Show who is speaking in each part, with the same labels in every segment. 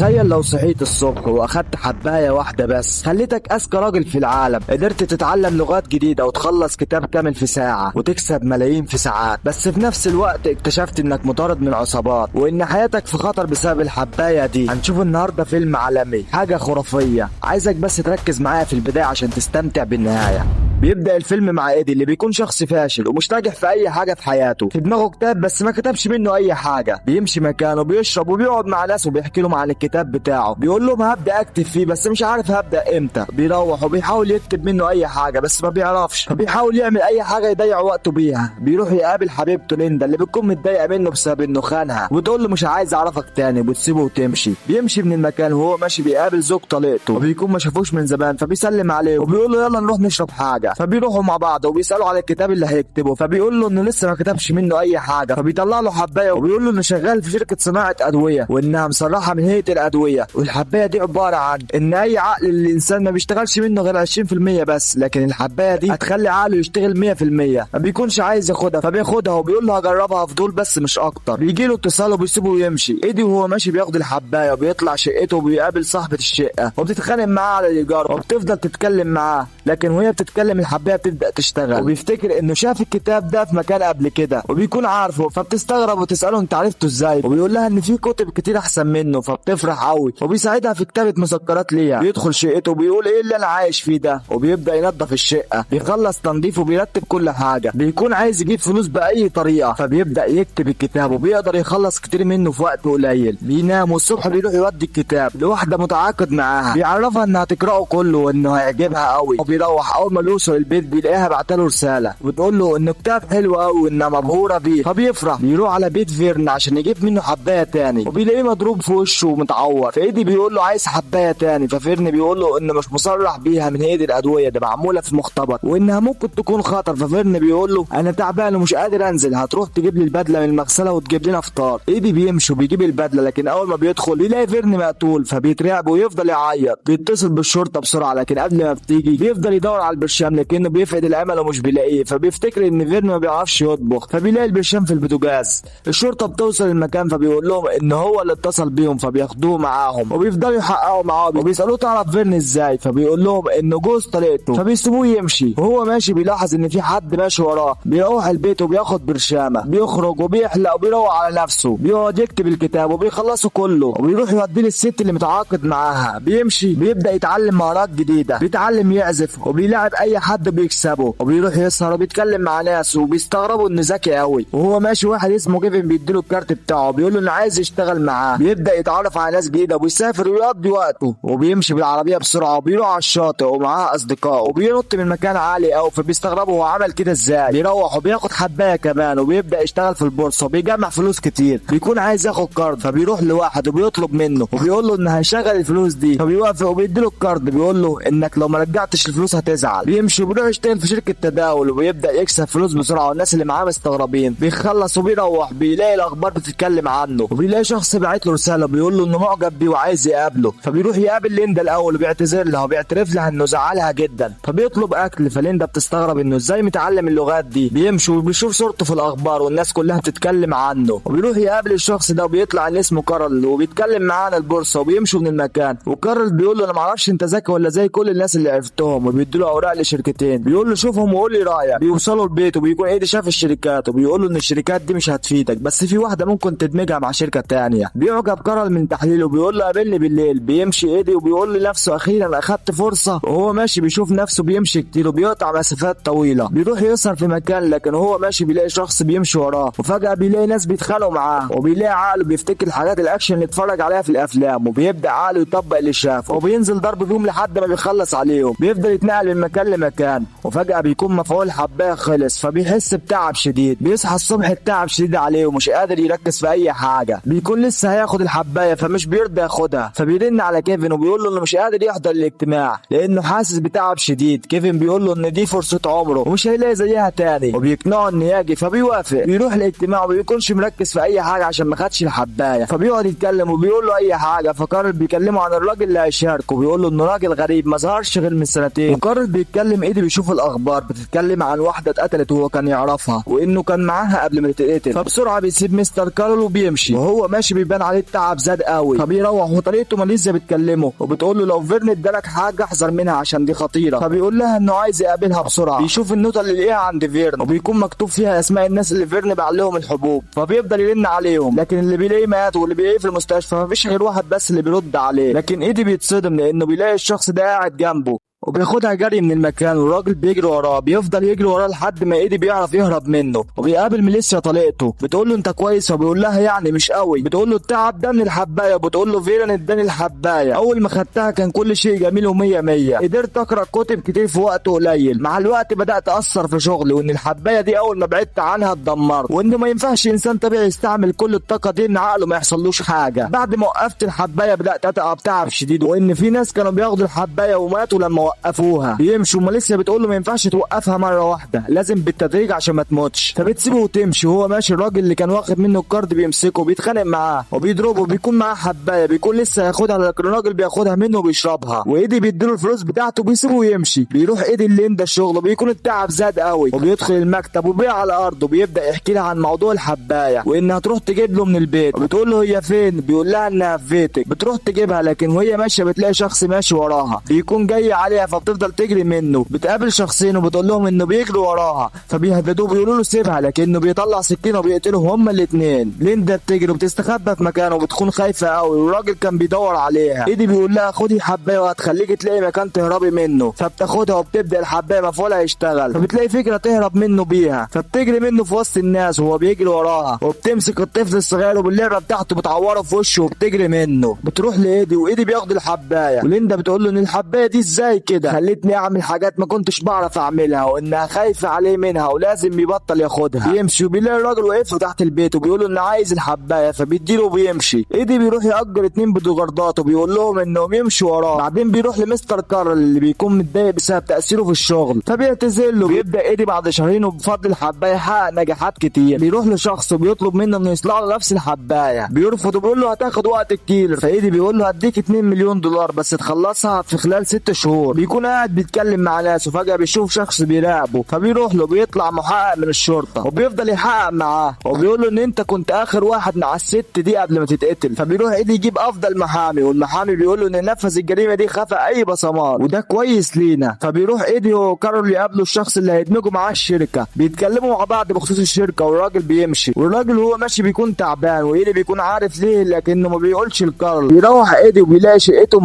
Speaker 1: تخيل لو صحيت الصبح واخدت حباية واحدة بس خليتك اذكى راجل في العالم، قدرت تتعلم لغات جديدة وتخلص كتاب كامل في ساعة وتكسب ملايين في ساعات، بس في نفس الوقت اكتشفت انك مطارد من عصابات وان حياتك في خطر بسبب الحباية دي. هنشوف النهاردة فيلم عالمي، حاجة خرافية، عايزك بس تركز معايا في البداية عشان تستمتع بالنهاية. بيبدأ الفيلم مع ايدي اللي بيكون شخص فاشل ومش ناجح في اي حاجة في حياته، في دماغه كتاب بس ما كتبش منه اي حاجة، بيمشي مكانه بيشرب وبيقعد مع ناس وبيحكي لهم عن الكتاب بتاعه، بيقول لهم هبدأ اكتب فيه بس مش عارف هبدأ امتى، بيروح وبيحاول يكتب منه اي حاجة بس ما بيعرفش، فبيحاول يعمل اي حاجة يضيع وقته بيها، بيروح يقابل حبيبته ليندا اللي بتكون متضايقة منه بسبب انه خانها وتقول له مش عايز اعرفك تاني وبتسيبه وتمشي. بيمشي من المكان وهو ماشي بيقابل زوج طليقته وبيكون ما شافوش من زمان، فبيسلم عليه وبيقول له يلا نروح نشرب حاجة، فبيروحوا مع بعض وبيسألوا على الكتاب اللي هيكتبه، فبيقول له انه لسه ما كتبش منه اي حاجة، فبيطلع له حباية وبيقول له انه شغال في شركة صناعة ادوية وانها مصرحة من هيئة الادوية، والحباية دي عبارة عن ان اي عقل الانسان ما بيشتغلش منه غير 20% بس، لكن الحباية دي هتخلي عقله يشتغل 100%، ما بيكونش عايز ياخدها فبياخدها وبيقول له هجربها فضول بس مش اكتر. بيجي له اتصال وبيسيبه ويمشي. ايدي وهو ماشي بياخد الحباية وبيطلع شقته وبيقابل صاحبة الشقة وبتتخانق معاه على الايجار وبتفضل تتكلم معاه، لكن وهي بتتكلم الحباية بتبدأ تشتغل وبيفتكر انه شاف الكتاب ده في مكان قبل كده وبيكون عارفه، فبتستغرب وتسأله انت عرفته ازاي، وبيقول لها ان في كتب كتير احسن منه، فبتفرح قوي وبيساعدها في كتابة مسكرات ليها. بيدخل شقته وبيقول ايه اللي انا عايش فيه ده، وبيبدأ ينظف الشقة، بيخلص تنظيف وبيرتب كل حاجة، بيكون عايز يجيب فلوس بأي طريقة، فبيبدأ يكتب الكتاب وبيقدر يخلص كتير منه في وقت قليل. بينام والصبح بيروح يودي الكتاب لواحدة متعاقد معاها، بيعرفها انها تقرأه كله وانه هيعجبها قوي، وبيروح اول ما يوصل البيت بيلاقيها بعتله رسالة وبتقول له انه كتاب حلو قوي وانها مبهورة بيه، فبيفرح. بيروح على بيت فيرن عشان يجيب منه حباية تاني وبيلاقيه مضروب في وشه ومتعور، فايدي بيقول له عايز حباية تاني، ففيرن بيقول له انه مش مصرح بيها من هيئة الادوية، ده معمولة في مختبر وانها ممكن تكون خطر، ففيرن بيقول له انا تعبان ومش قادر انزل، هتروح تجيب لي البدلة من المغسلة وتجيب لنا فطار. ايدي بيمشي وبيجيب البدلة، لكن اول ما بيدخل بيلاقي فيرن مقتول، فبيترعب ويفضل يعيط، بيتصل بالشرطة بسرعة، لكن قبل ما بتيجي بيفضل يدور على البرشام لكنه بيفقد الامل ومش بيلاقيه، فبيفتكر ان فيرن ما بيعرفش يطبخ، فبيلاقي البرشام في البوتاجاز. الشرطة بتوصل المكان فبيقول لهم ان هو اللي اتصل بيهم، فبياخدوه معاهم وبيفضلوا يحققوا معاه وبيسالوه تعرف فيرن ازاي، فبيقول لهم انه جوز طليقته، فبيسيبوه يمشي. وهو ماشي بيلاحظ ان في حد ماشي وراه، بيروح البيت وبياخد برشامه، بيخرج وبيحلق وبيروق على نفسه، بيقعد يكتب الكتاب وبيخلصه كله وبيروح يوديه للست اللي متعاقد معاها. بيمشي بيبدا يتعلم مهارات جديده، بيتعلم يعزف وبيلاعب اي حد بيكسبه، وبيروح يسهر وبيتكلم مع ناس وبيستغربوا انه ذكي قوي. وهو ماشي واحد اسمه كيفن بيديله الكارت بتاعه بيقول له انه عايز يشتغل معاه، بيبدا يتعرف على ناس جديده وبيسافر ويقضي وقته، وبيمشي بالعربيه بسرعه وبيروح على الشاطئ ومعاه اصدقائه وبينط من مكان عالي قوي، فبيستغربوا هو عمل كده ازاي. بيروح وبياخد حبايه كمان وبيبدا يشتغل في البورصه وبيجمع فلوس كتير، بيكون عايز ياخد كارد، فبيروح لواحد وبيطلب منه وبيقول له ان هيشغل الفلوس دي، فبيوافق وبيديله الكارد، بيقول له انك لو ما رجعتش الفلوس هتزعل. بيمشي وبيروح يشتغل في شركه تداول وبيبدا يكسب فلوس بسرعه والناس اللي معاه مستغربين. بيخلص وبيروح بيلاقي الاخبار بتتكلم عنه، وبيلاقي شخص باعت له رساله بيقول له انه معجب بيه وعايز يقابله، فبيروح يقابل ليندا الاول وبيعتذر لها وبيعترف لها انه زعلها جدا، فبيطلب اكل، فليندا بتستغرب انه ازاي متعلم اللغات دي. بيمشي وبيشوف صورته في الاخبار والناس كلها بتتكلم عنه، وبيروح يقابل الشخص ده وبيطلع ان اسمه كارل وبيتكلم معاه عن البورصه، وبيمشوا من المكان وكارل بيقول له انا ما اعرفش انت ذكي ولا زي كل الناس اللي عرفتهم، وبيديله اوراق لشركتين، بيقول له شوفهم وقول لي رايك. بيوصلوا البيت وبيكون ايدي شاف الشركات وبيقول له ان الشركات دي مش هتفيدك، بس في واحده ممكن تدمجها مع شركه تانية. بيعجب كارل من تحليله وبيقول له قابلني بالليل. بيمشي ايدي وبيقول لنفسه اخيرا اخدت فرصه، وهو ماشي بيشوف نفسه بيمشي كتير وبيقطع مسافات طويله. بيروح يسهر في مكان، لكن وهو ماشي بيلاقي شخص بيمشي وراه، وفجاه بيلاقي ناس بيتخانقوا معاه، وبيلاقي عقله بيفتكر حاجات الاكشن اللي اتفرج عليها في الافلام، وبيبدا عقله يطبق اللي شافه وبينزل ضرب فيهم لحد ما بيخلص عليهم. بيفضل يتنقل من مكان لمكان، وفجاه بيكون مفعول الحبايه خلص، فبيحس بتعب شديد. بيصحى الصبح التعب شديد عليه ومش قادر يركز في اي حاجه، بيكون لسه هياخد الحبايه فمش بيرضى ياخدها، فبيرن على كيفن وبيقول له انه مش قادر يحضر الاجتماع لانه حاسس بتعب شديد. كيفن بيقول له ان دي فرصه عمره ومش هيلاقي زيها تاني، وبيقنعه انه يجي، فبيوافق. بيروح الاجتماع وما بيكونش مركز في اي حاجه عشان ما خدش الحبايه، فبيقعد يتكلم وبيقول له اي حاجه، فكارل بيكلمه عن الراجل اللي هيشاركه، بيقول له انه راجل غريب ما ظهرش غير من سنتين، وكارل بيتكلم ايدي بيشوف الاخبار بتتكلم عن واحده اتقتلت وهو كان يعرفها وانه كان معاها قبل ما تتقتل، فبسرعه بيسيب مستر كارل وبيمشي، وهو ماشي بيبان عليه التعب زاد قوي، فبيروح وطريقته ماليزيا بتكلمه وبتقول له لو فيرن ادالك حاجه احذر منها عشان دي خطيره، فبيقول لها انه عايز يقابلها بسرعه. بيشوف النوتة اللي لقيها عند فيرن وبيكون مكتوب فيها اسماء الناس اللي فيرن باع لهم الحبوب، فبيفضل يرن عليهم لكن اللي بيلاقيه مات واللي بيلاقيه في المستشفى، مفيش غير واحد بس اللي بيرد عليه، لكن ايدي بيتصدم لانه بيلاقي الشخص ده قاعد جنبه وبياخدها جري من المكان، والراجل بيجري وراه، بيفضل يجري وراه لحد ما ايدي بيعرف يهرب منه، وبيقابل ميليسيا طليقته بتقول له انت كويس، فبيقول لها يعني مش قوي، بتقول له التعب ده من الحبايه، وبتقول له فيرن اداني الحبايه، اول ما خدتها كان كل شيء جميل ومية مية، قدرت اقرا كتب كتير في وقت قليل، مع الوقت بدات اثر في شغلي، وان الحبايه دي اول ما بعدت عنها اتدمرت، وان ما ينفعش انسان طبيعي يستعمل كل الطاقه دي ان عقله ما يحصلوش حاجه. بعد ما وقفت الحبايه بدات اتعب تعب شديد، وان في ناس كانوا بياخدوا الحبايه وماتوا لما وقفوها، يمشوا، ماليسيا بتقول له ما ينفعش توقفها مره واحده، لازم بالتدريج عشان ما تموتش، فبتسيبه وتمشي، وهو ماشي الراجل اللي كان واخد منه الكارد بيمسكه بيتخانق معاه وبيضربه، بيكون معاه حبايه بيكون لسه هياخدها لكن الراجل بياخدها منه وبيشربها، وايدي بيديله الفلوس بتاعته بيسيبه ويمشي. بيروح ايدي ليندا الشغل وبيكون التعب زاد قوي، وبيدخل المكتب وبيقع على الارض وبيبدا يحكي لها عن موضوع الحبايه وانها تروح تجيب له من البيت، وبتقول له هي فين، بيقول لها انها في بيتك، بتروح تجيبها لكن وهي ماشيه بتلاقي شخص ماشي وراها بيكون جاي عليها، فبتفضل تجري منه، بتقابل شخصين وبتقول لهم انه بيجري وراها، فبيهددوه بيقولوا له سيبها، لكنه بيطلع سكينه وبيقتلهم هما الاثنين. ليندا بتجري وبتستخبى في مكانه وبتكون خايفه قوي، والراجل كان بيدور عليها، ايدي بيقول لها خدي حبايه وهتخليكي تلاقي مكان تهربي منه، فبتاخدها وبتبدا الحبايه مفعولها يشتغل، فبتلاقي فكره تهرب منه بيها، فبتجري منه في وسط الناس وهو بيجري وراها، وبتمسك الطفل الصغير وباللعبه بتاعته بتعوره في وشه وبتجري منه، بتروح لايدي وايدي بياخد الحبايه، وليندا بتقول له ان الحبايه دي ازاي كده خلتني اعمل حاجات ما كنتش بعرف اعملها، وانها خايفه عليه منها ولازم يبطل ياخدها. بيمشي وبيلاقي الراجل واقف له تحت البيت وبيقول له انه عايز الحبايه، فبيديله وبيمشي. ايدي بيروح يأجر 2 بودوجاردات وبيقول لهم انهم يمشوا وراه، بعدين بيروح لمستر كارل اللي بيكون متضايق بسبب تأثيره في الشغل، فبيعتذر له. بيبدا ايدي بعد شهرين وبفضل الحبايه يحقق نجاحات كتير، بيروح لشخص وبيطلب منه انه يصنع له نفس الحبايه، بيرفض وبيقول له هتاخد وقت كتير، فايدي بيقول له هديك 2 مليون دولار بس تخلصها في خلال 6 شهور. بيكون قاعد بيتكلم مع ناس وفجاه بيشوف شخص بيراقبه، فبيروح له، بيطلع محقق من الشرطه وبيفضل يحقق معاه وبيقول له ان انت كنت اخر واحد مع الست دي قبل ما تتقتل، فبيروح ايدي يجيب افضل محامي، والمحامي بيقول له ان نفذ الجريمه دي خفى اي بصمات وده كويس لينا، فبيروح ايدي هو وكارول يقابلوا الشخص اللي هيدمجوا معاه الشركه، بيتكلموا مع بعض بخصوص الشركه، والراجل بيمشي، والراجل وهو ماشي بيكون تعبان، وايدي بيكون عارف ليه لكنه ما بيقولش لكارول. بيروح ايدي وبيلاقي شقته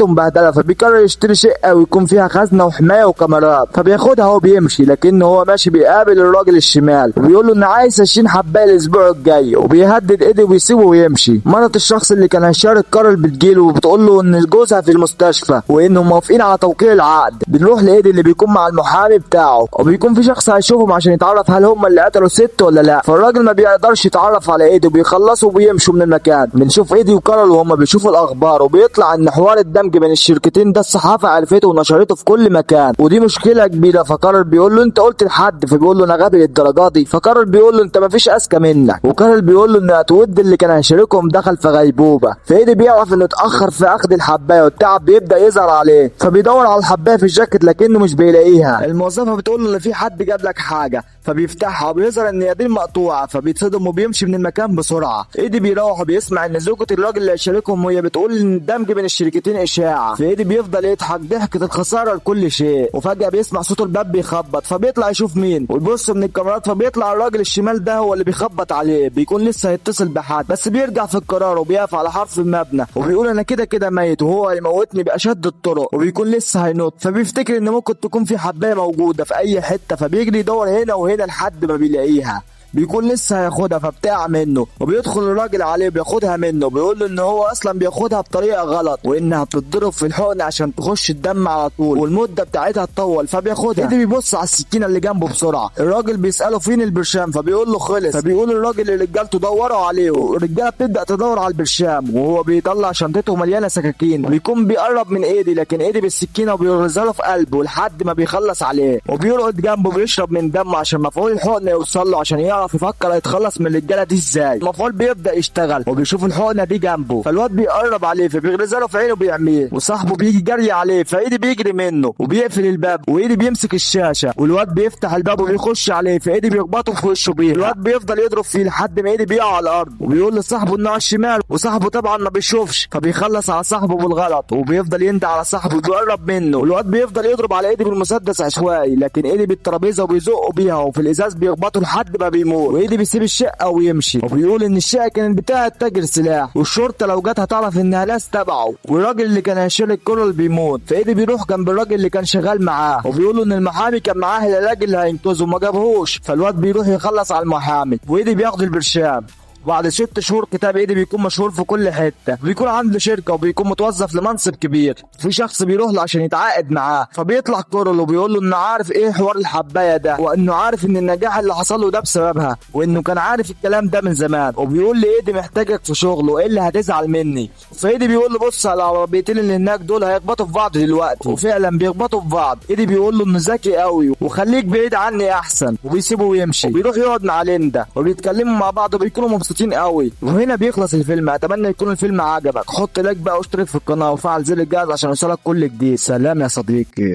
Speaker 1: مبهدله، فبيقرر يشتري شقه ويكون فيها خزنه وحمايه وكاميرات، فبياخدها وهو بيمشي، لكنه هو ماشي بيقابل الراجل الشمال وبيقول له ان عايز 20 حبايه الاسبوع الجاي، وبيهدد ايدي وبيسيبه ويمشي. مرات الشخص اللي كان هيشارك كارل بتجيله وبتقول له ان جوزها في المستشفى وانهم موافقين على توقيع العقد. بنروح لايدي اللي بيكون مع المحامي بتاعه، وبيكون في شخص هيشوفهم عشان يتعرف هل هم اللي قتلوا الست ولا لا، فالراجل ما بيقدرش يتعرف على ايدي وبيخلصوا وبيمشوا من المكان. بنشوف ايدي وكارل وهم بيشوفوا الاخبار، وبيطلع ان حوار الدمج بين الشركتين ده الصحافه عرفته ونشرته في كل مكان، ودي مشكله كبيره. فكارل بيقول له انت قلت لحد؟ فبيقول له انا غبي للدرجه دي؟ فكارل بيقول له انت ما فيش اذكى منك، وكارل بيقول له ان اتود اللي كان هيشاركهم دخل في غيبوبه، فايدي بيعرف انه اتاخر في اخذ الحبايه والتعب بيبدا يظهر عليه، فبيدور على الحبايه في الجاكيت لكنه مش بيلاقيها. الموظفه بتقول له ان في حد جاب لك حاجه، فبيفتحها وبيظهر ان يديه مقطوعه، فبيتصدم وبيمشي من المكان بسرعه. ايدي بيروح وبيسمع ان زوجة الراجل اللي هيشاركهم وهي بتقول ان الدمج بين الشركتين اشاعه، فايدي بيفضل يضحك ضحكه الخساره لكل شيء، وفجاه بيسمع صوت الباب بيخبط، فبيطلع يشوف مين ويبص من الكاميرات، فبيطلع الراجل الشمال ده هو اللي بيخبط عليه، بيكون لسه هيتصل بحد بس بيرجع في القرار وبيقف على حرف المبنى وبيقول انا كده كده ميت وهو هيموتني باشد الطرق، وبيكون لسه هينط، فبيفتكر ان ممكن تكون في حبايه موجوده في اي حته، فبيجري يدور هنا وهنا لحد ما بيلاقيها، بيكون لسه هياخدها، فبتاع منه وبيدخل الراجل عليه بياخدها منه، بيقول له ان هو اصلا بياخدها بطريقه غلط وانها بتتضرب في الحقن عشان تخش الدم على طول والمده بتاعتها تطول، فبياخدها. ايدي بيبص على السكينه اللي جنبه بسرعه، الراجل بيساله فين البرشام، فبيقول له خلص، فبيقول الراجل لرجالته دوروا عليه، والرجاله بتبدا تدور على البرشام، وهو بيطلع شنطته مليانه سكاكين، بيكون بيقرب من ايدي لكن ايدي بالسكينه وبيغرزها له في قلبه لحد ما بيخلص عليه، وبيرقد جنبه بيشرب من دمه عشان مفعول الحقن يوصل له عشان يعرف بيقف يفكر هيتخلص من الرجاله دي ازاي. المفعول بيبدا يشتغل وبيشوف الحقنه دي جنبه، فالواد بيقرب عليه فبيغرزها له في عينه بيعميه، وصاحبه بيجي جري عليه فايدي بيجري منه وبيقفل الباب، وايدي بيمسك الشاشه والواد بيفتح الباب وبيخش عليه فايدي بيخبطه في وشه بيها. الواد بيفضل يضرب فيه لحد ما ايدي بيقع على الارض، وبيقول لصاحبه انه على الشمال، وصاحبه طبعا ما بيشوفش فبيخلص على صاحبه بالغلط، وبيفضل يندى على صاحبه وبيقرب منه، والواد بيفضل يضرب على ايدي بالمسدس عشوائي، لكن ايدي بالترابيزه وبيزقه بيها وفي الازاز بيخبطه لحد ما بيموت، وايدي بيسيب الشقه ويمشي، وبيقول ان الشقه كانت بتاعه تاجر سلاح، والشرطه لو جت هتعرف انها ناس تبعه، والراجل اللي كان هيشيل الكرة اللي بيموت، فايدي بيروح جنب الراجل اللي كان شغال معاه، وبيقولوا ان المحامي كان معاه العلاج اللي هينقذه وما جابهوش، فالواد بيروح يخلص على المحامي، وايدي بياخد البرشام. بعد 6 شهور كتاب ايدي بيكون مشهور في كل حته، بيكون عنده شركه وبيكون متوظف لمنصب كبير، في شخص بيروح له عشان يتعاقد معاه، فبيطلع كورل وبيقول له انه عارف ايه حوار الحبايه ده، وانه عارف ان النجاح اللي حصل له ده بسببها، وانه كان عارف الكلام ده من زمان، وبيقول لي ايدي محتاجك في شغل وايه اللي هتزعل مني. فايدي بيقول له بص على العربيتين اللي هناك دول هيخبطوا في بعض دلوقتي، وفعلا بيخبطوا في بعض. ايدي بيقول له انه ذكي قوي وخليك بعيد عني احسن، وبيسيبه ويمشي، وبيروح يقعد مع ليندا وبيتكلموا مع بعض وبيكونوا مبسوطين قوي. وهنا بيخلص الفيلم. اتمنى يكون الفيلم عجبك، حط لايك بقى واشترك في القناه وفعل زر الجرس عشان يوصلك كل جديد. سلام يا صديقي.